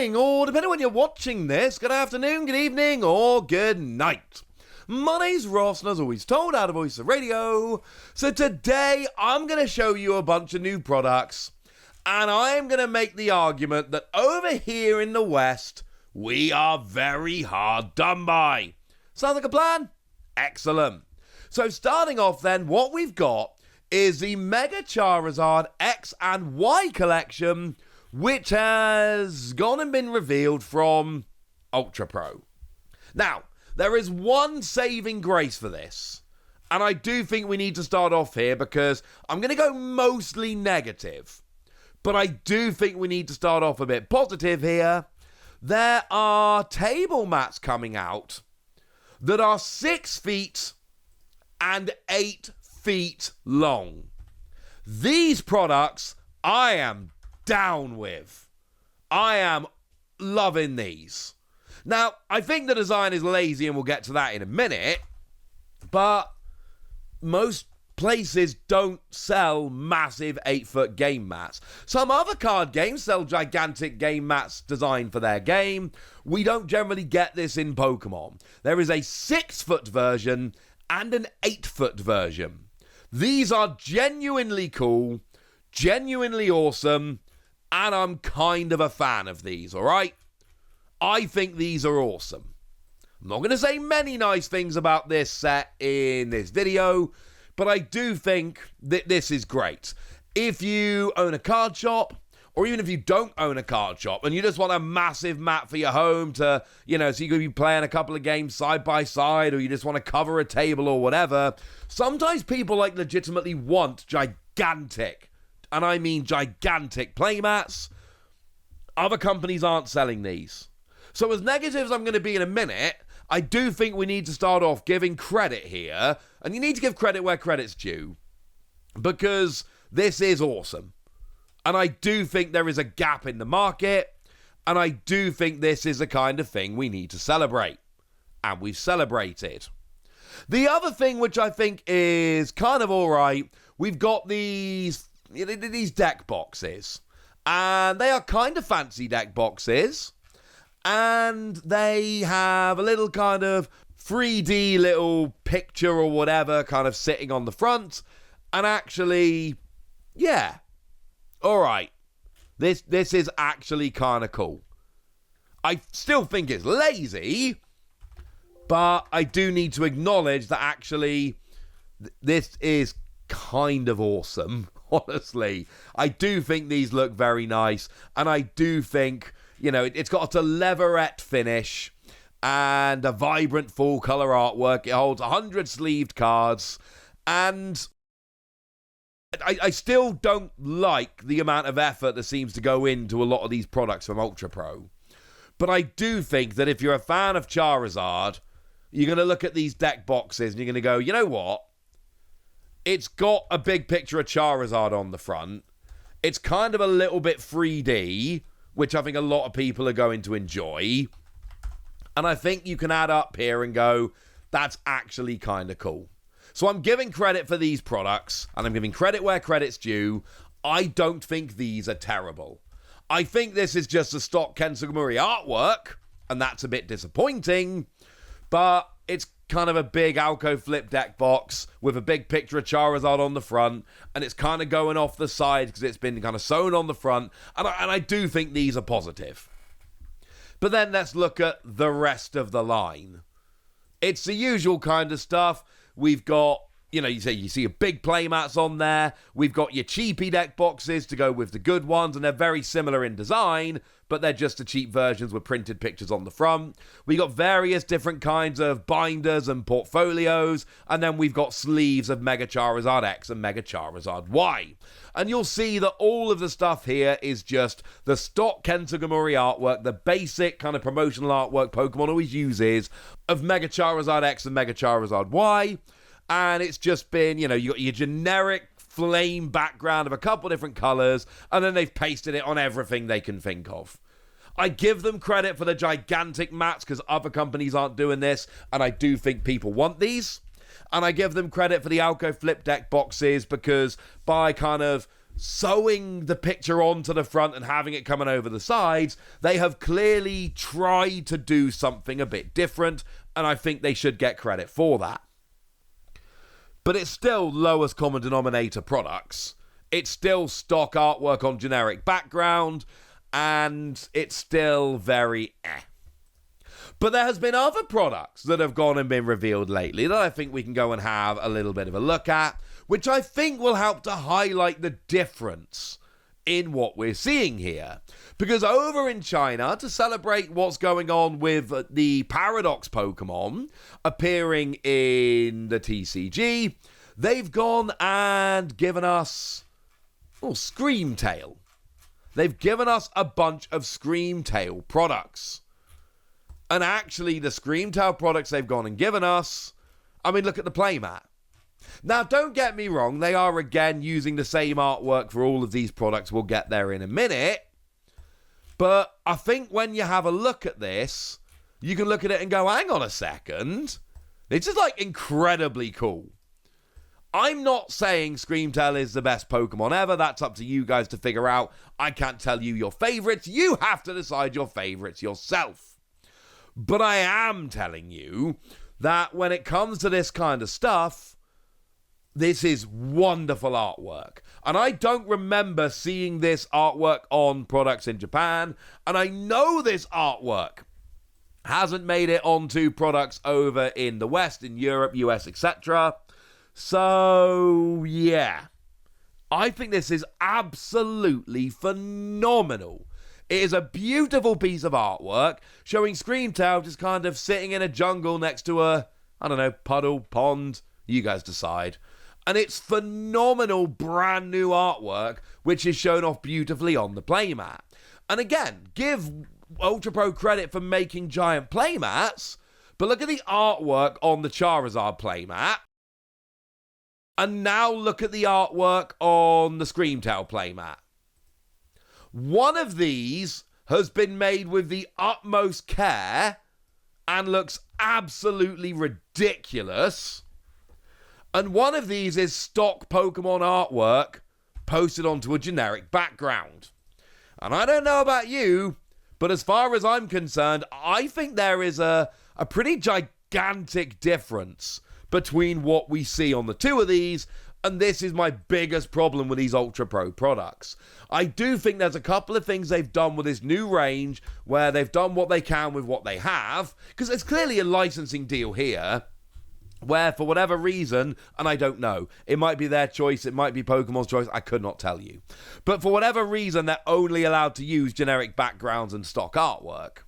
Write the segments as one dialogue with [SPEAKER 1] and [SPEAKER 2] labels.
[SPEAKER 1] morning, or depending on when you're watching this, good afternoon, good evening, or good night. My name's Ross, and as always told, out of Voice of Radio. So today, I'm going to show you a bunch of new products, and I'm going to make the argument that over here in the West, we are very hard done by. Sound like a plan? Excellent. So starting off then, what we've got is the Mega Charizard X&Y collection, which has gone and been revealed from Ultra Pro. Now, there is one saving grace for this, and I do think we need to start off here because I'm going to go mostly negative, but I do think we need to start off a bit positive here. There are table mats coming out that are 6 feet and 8 feet long. These products I am down with. I am loving these. Now, I think the design is lazy, and we'll get to that in a minute, but most places don't sell massive 8-foot game mats. Some other card games sell gigantic game mats designed for their game. We don't generally get this in Pokemon. There is a 6-foot version and an 8-foot version. These are genuinely cool, genuinely awesome, and I'm kind of a fan of these, alright? I think these are awesome. I'm not going to say many nice things about this set in this video, but I do think that this is great. If you own a card shop, or even if you don't own a card shop and you just want a massive mat for your home to, so you could be playing a couple of games side by side, or you just want to cover a table or whatever, sometimes people legitimately want gigantic, and I mean gigantic playmats. Other companies aren't selling these. So as negative as I'm going to be in a minute, I do think we need to start off giving credit here, and you need to give credit where credit's due, because this is awesome. And I do think there is a gap in the market, and I do think this is the kind of thing we need to celebrate. And we've celebrated. The other thing which I think is kind of alright, we've got these deck boxes. And they are kind of fancy deck boxes. And they have a little kind of 3D little picture or whatever kind of sitting on the front. And actually, yeah. Alright, this is actually kind of cool. I still think it's lazy, but I do need to acknowledge that actually this is kind of awesome, honestly. I do think these look very nice, and I do think, it's got a leatherette finish and a vibrant full color artwork. It holds 100 sleeved cards, and I still don't like the amount of effort that seems to go into a lot of these products from Ultra Pro. But I do think that if you're a fan of Charizard, you're going to look at these deck boxes and you're going to go, you know what? It's got a big picture of Charizard on the front. It's kind of a little bit 3D, which I think a lot of people are going to enjoy. And I think you can add up here and go, that's actually kind of cool. So I'm giving credit for these products, and I'm giving credit where credit's due. I don't think these are terrible. I think this is just a stock Ken Sugimori artwork, and that's a bit disappointing, but it's kind of a big Alco Flip deck box with a big picture of Charizard on the front, and it's kind of going off the side because it's been kind of sewn on the front, and I do think these are positive. But then let's look at the rest of the line. It's the usual kind of stuff. We've got, you see your big playmats on there. We've got your cheapy deck boxes to go with the good ones, and they're very similar in design, but they're just the cheap versions with printed pictures on the front. We got various different kinds of binders and portfolios, and then we've got sleeves of Mega Charizard X and Mega Charizard Y. And you'll see that all of the stuff here is just the stock Ken Sugimori artwork, the basic kind of promotional artwork Pokemon always uses of Mega Charizard X and Mega Charizard Y. And it's just been, you got your generic flame background of a couple different colors, and then they've pasted it on everything they can think of. I give them credit for the gigantic mats because other companies aren't doing this, and I do think people want these. And I give them credit for the Alco Flip deck boxes because by kind of sewing the picture onto the front and having it coming over the sides. They have clearly tried to do something a bit different, and I think they should get credit for that. But it's still lowest common denominator products. It's still stock artwork on generic background, and it's still very But there has been other products that have gone and been revealed lately that I think we can go and have a little bit of a look at, which I think will help to highlight the difference in what we're seeing here. Because over in China, to celebrate what's going on with the Paradox Pokemon appearing in the TCG, they've gone and given us Screamtail. They've given us a bunch of Screamtail products. And actually, the Screamtail products they've gone and given us, I mean, look at the Playmat. Now, don't get me wrong, they are again using the same artwork for all of these products. We'll get there in a minute. But I think when you have a look at this, you can look at it and go, hang on a second. It's just like incredibly cool. I'm not saying Screamtail is the best Pokemon ever. That's up to you guys to figure out. I can't tell you your favorites. You have to decide your favorites yourself. But I am telling you that when it comes to this kind of stuff, this is wonderful artwork. And I don't remember seeing this artwork on products in Japan. And I know this artwork hasn't made it onto products over in the West, in Europe, US, etc. So, yeah. I think this is absolutely phenomenal. It is a beautiful piece of artwork showing Screamtail just kind of sitting in a jungle next to a, puddle, pond. You guys decide. And it's phenomenal brand new artwork, which is shown off beautifully on the playmat. And again, give Ultra Pro credit for making giant playmats, but look at the artwork on the Charizard playmat. And now look at the artwork on the Screamtail playmat. One of these has been made with the utmost care and looks absolutely ridiculous. And one of these is stock Pokemon artwork posted onto a generic background. And I don't know about you, but as far as I'm concerned, I think there is a pretty gigantic difference between what we see on the two of these, and this is my biggest problem with these Ultra Pro products. I do think there's a couple of things they've done with this new range where they've done what they can with what they have, because there's clearly a licensing deal here where, for whatever reason, and I don't know, it might be their choice, it might be Pokemon's choice, I could not tell you. But for whatever reason, they're only allowed to use generic backgrounds and stock artwork.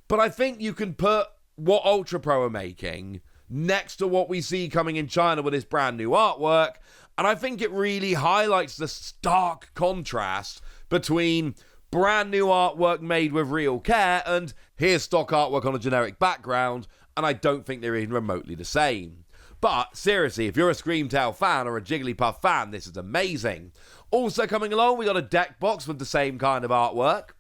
[SPEAKER 1] But I think you can put what Ultra Pro are making next to what we see coming in China with this brand new artwork, and I think it really highlights the stark contrast between brand new artwork made with real care and here's stock artwork on a generic background, and I don't think they're even remotely the same. But seriously, if you're a Screamtail fan or a Jigglypuff fan, this is amazing. Also coming along, we got a deck box with the same kind of artwork.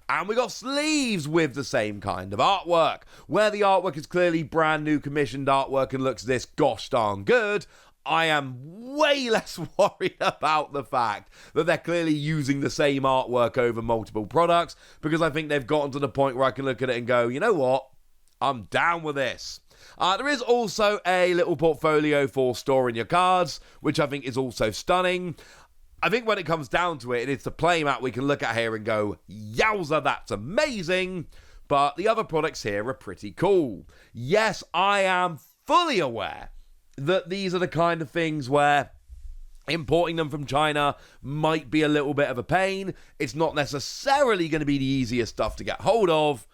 [SPEAKER 1] And we got sleeves with the same kind of artwork. Where the artwork is clearly brand new commissioned artwork and looks this gosh darn good, I am way less worried about the fact that they're clearly using the same artwork over multiple products, because I think they've gotten to the point where I can look at it and go, you know what? I'm down with this. There is also a little portfolio for storing your cards, which I think is also stunning. I think when it comes down to it, it's the playmat we can look at here and go, yowza, that's amazing. But the other products here are pretty cool. Yes, I am fully aware that these are the kind of things where importing them from China might be a little bit of a pain. It's not necessarily going to be the easiest stuff to get hold of,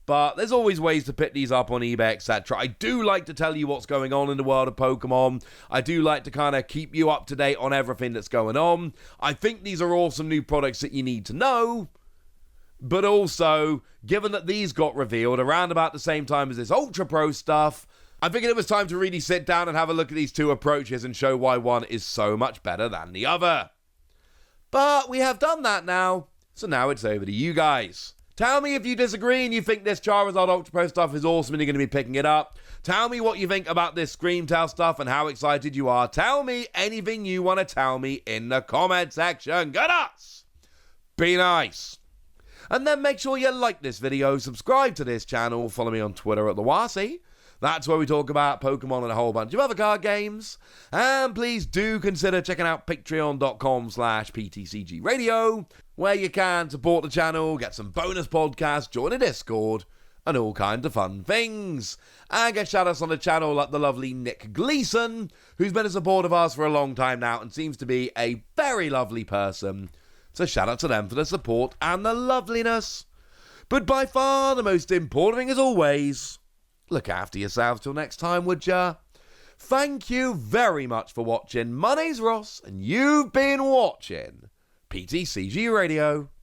[SPEAKER 1] but there's always ways to pick these up on eBay, etc. I do like to tell you what's going on in the world of Pokemon. I do like to kind of keep you up to date on everything that's going on. I think these are all some new products that you need to know. But also, given that these got revealed around about the same time as this Ultra Pro stuff, I figured it was time to really sit down and have a look at these two approaches and show why one is so much better than the other. But we have done that now, so now it's over to you guys. Tell me if you disagree and you think this Charizard Ultra Pro stuff is awesome and you're going to be picking it up. Tell me what you think about this Screamtail stuff and how excited you are. Tell me anything you want to tell me in the comment section. Good us! Be nice. And then make sure you like this video, subscribe to this channel, follow me on Twitter at Diancie. That's where we talk about Pokemon and a whole bunch of other card games. And please do consider checking out patreon.com/PTCG Radio, where you can support the channel, get some bonus podcasts, join a Discord, and all kinds of fun things. And get shout-outs on the channel like the lovely Nick Gleason, who's been a supporter of ours for a long time now and seems to be a very lovely person. So shout out to them for the support and the loveliness. But by far the most important thing as always, look after yourselves till next time, would ya? Thank you very much for watching. My name's Ross, and you've been watching PTCG Radio.